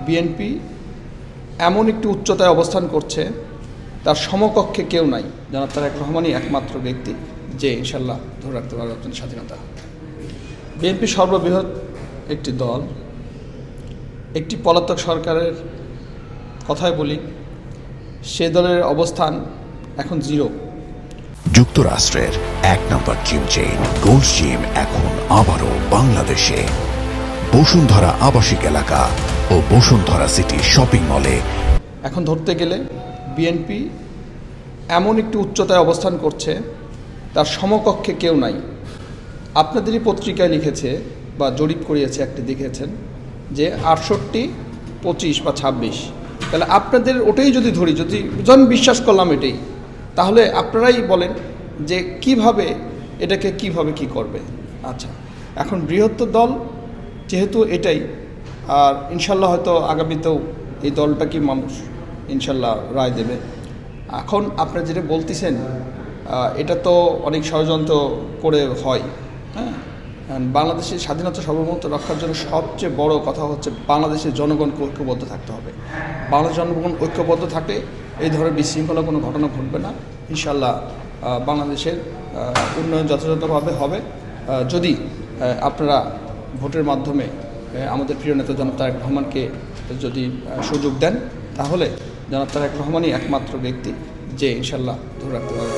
BNP এমন একটি উচ্চতায় অবস্থান করছে, তার সমকক্ষে কেউ নাই। জনাব তারেক রহমানই একমাত্র ব্যক্তি যে ইনশাল্লাহ ধরে রাখতে পারবে আপনাদের স্বাধীনতা। বিএনপি সর্ববৃহৎ একটি দল, একটি পলাতক সরকারের কথাই বলি, সে দলের অবস্থান এখন জিরো। যুক্তরাষ্ট্রের এক নম্বর জিম চেইন গোল্ড জিম এখন আবারও বাংলাদেশে। বসুন্ধরা আবাসিক এলাকা ও বসুন্ধরা সিটি শপিং মলে। এখন ধরতে গেলে বিএনপি এমন একটি উচ্চতায় অবস্থান করছে, তার সমকক্ষে কেউ নাই। আপনাদেরই পত্রিকায় লিখেছে বা জরিপ করিয়েছে, একটি দেখেছেন যে 68, 25 বা 26। তাহলে আপনাদের ওটাই যদি ধরি, যদি বিশ্বাস করলাম এটাই, তাহলে আপনারাই বলেন যে কিভাবে এটাকে কিভাবে কি করবে। আচ্ছা, এখন বৃহত্তর দল যেহেতু এটাই, আর ইনশাল্লাহ হয়তো আগামীতেও এই দলটা কি মানুষ ইনশাল্লাহ রায় দেবে। এখন আপনারা যেটা বলতেছেন এটা তো অনেক ষড়যন্ত্র করে হয়। হ্যাঁ, বাংলাদেশের স্বাধীনতা সার্বভৌমত্ব রক্ষার জন্য সবচেয়ে বড় কথা হচ্ছে বাংলাদেশের জনগণকে ঐক্যবদ্ধ থাকতে হবে। বাংলাদেশের জনগণ ঐক্যবদ্ধ থাকলে এই ধরনের বিশৃঙ্খলা কোনো ঘটনা ঘটবে না। ইনশাল্লাহ বাংলাদেশের উন্নয়ন যথাযথভাবে হবে। যদি আপনারা ভোটের মাধ্যমে আমাদের প্রিয় নেতা জনাব তারেক রহমানকে যদি সুযোগ দেন, তাহলে জনাব তারেক রহমানই একমাত্র ব্যক্তি যে ইনশাল্লাহ ধরে রাখতে পারবে।